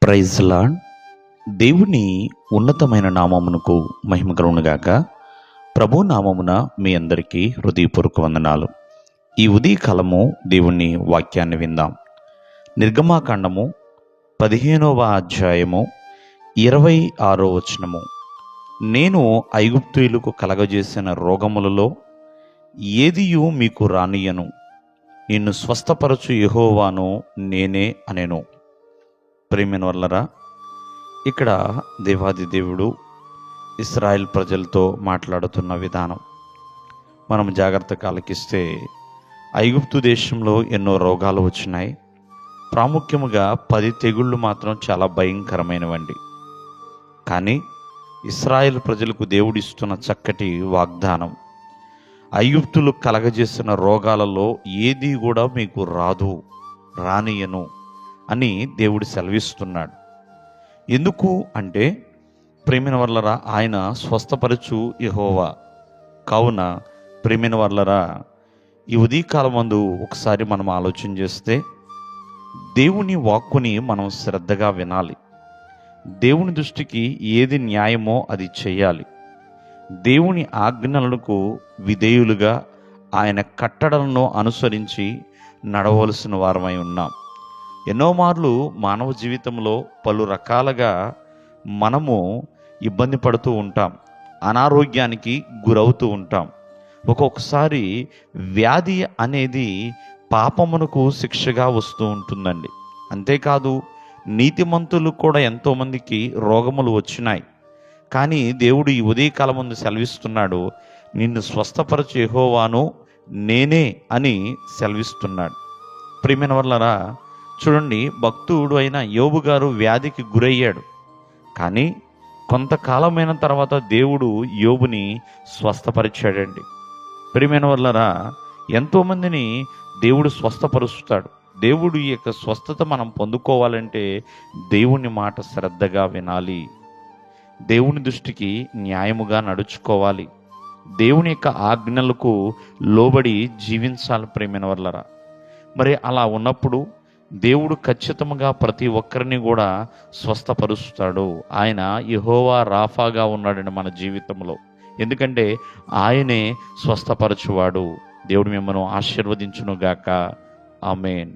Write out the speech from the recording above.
Praise lord. దేవుని ఉన్నతమైన నామమునకు మహిమ కలుగునుగాక. ప్రభు నామమున మీ అందరికీ హృదయపూర్వక వందనాలు. ఈ ఉదయకాలము దేవుని వాక్యాన్ని విందాం. నిర్గమాకాండము 15వ అధ్యాయము 26వ వచనము. నేను ఐగుప్తీయులకు కలగజేసిన రోగములలో ఏదియు మీకు రానియను, నిన్ను స్వస్థపరచు యెహోవాను నేనే అనెను. ప్రియమైన వాళ్ళరా, ఇక్కడ దేవాది దేవుడు ఇశ్రాయేల్ ప్రజలతో మాట్లాడుతున్న విధానం మనం జాగ్రత్తగా ఆలకిస్తే, ఐగుప్తు దేశంలో ఎన్నో రోగాలు వచ్చినాయి. ప్రాముఖ్యముగా 10 తెగుళ్ళు మాత్రం చాలా భయంకరమైనవండి. కానీ ఇశ్రాయేల్ ప్రజలకు దేవుడిస్తున్న చక్కటి వాగ్దానం, ఐగుప్తులు కలగజేసిన రోగాలలో ఏది కూడా మీకు రాదు, రానియను అని దేవుడు సెలవిస్తున్నాడు. ఎందుకు అంటే, ప్రేమిన వర్లరా, ఆయన స్వస్థపరచు యెహోవా. కావున ప్రేమిన వర్లరా, ఈ ఉదయకాలం మందు ఒకసారి మనం ఆలోచన చేస్తే, దేవుని వాక్కుని మనం శ్రద్ధగా వినాలి. దేవుని దృష్టికి ఏది న్యాయమో అది చేయాలి. దేవుని ఆజ్ఞలకు విధేయులుగా ఆయన కట్టడలను అనుసరించి నడవలసిన వారమై ఉన్నాం. ఎన్నో మార్లు మానవ జీవితంలో పలు రకాలుగా మనము ఇబ్బంది పడుతూ ఉంటాం, అనారోగ్యానికి గురవుతూ ఉంటాం. ఒక్కొక్కసారి వ్యాధి అనేది పాపమునకు శిక్షగా వస్తూ ఉంటుందండి. అంతేకాదు, నీతిమంతులు కూడా ఎంతోమందికి రోగములు వచ్చినాయి. కానీ దేవుడు ఈ ఉదయకాలం ముందు సెలవిస్తున్నాడు, నిన్ను స్వస్థపరచు యెహోవాను నేనే అని సెలవిస్తున్నాడు. ప్రియమైన వాళ్ళరా, చూడండి, భక్తుడు అయిన యోబు గారు వ్యాధికి గురయ్యాడు. కానీ కొంతకాలమైన తర్వాత దేవుడు యోబుని స్వస్థపరిచాడండి. ప్రియమైన వాళ్ళరా, ఎంతోమందిని దేవుడు స్వస్థపరుస్తాడు. దేవుడు ఈ యొక్క స్వస్థత మనం పొందుకోవాలంటే దేవుని మాట శ్రద్ధగా వినాలి, దేవుని దృష్టికి న్యాయముగా నడుచుకోవాలి, దేవుని యొక్క ఆజ్ఞలకు లోబడి జీవించాలి. ప్రియమైన వాళ్ళరా, మరి అలా ఉన్నప్పుడు దేవుడు ఖచ్చితంగా ప్రతి ఒక్కరిని కూడా స్వస్థపరుస్తాడు. ఆయన యెహోవా రాఫాగా ఉన్నాడండి మన జీవితంలో. ఎందుకంటే ఆయనే స్వస్థపరచువాడు. దేవుడు మిమ్మల్ని ఆశీర్వదించునుగాక. ఆమేన్.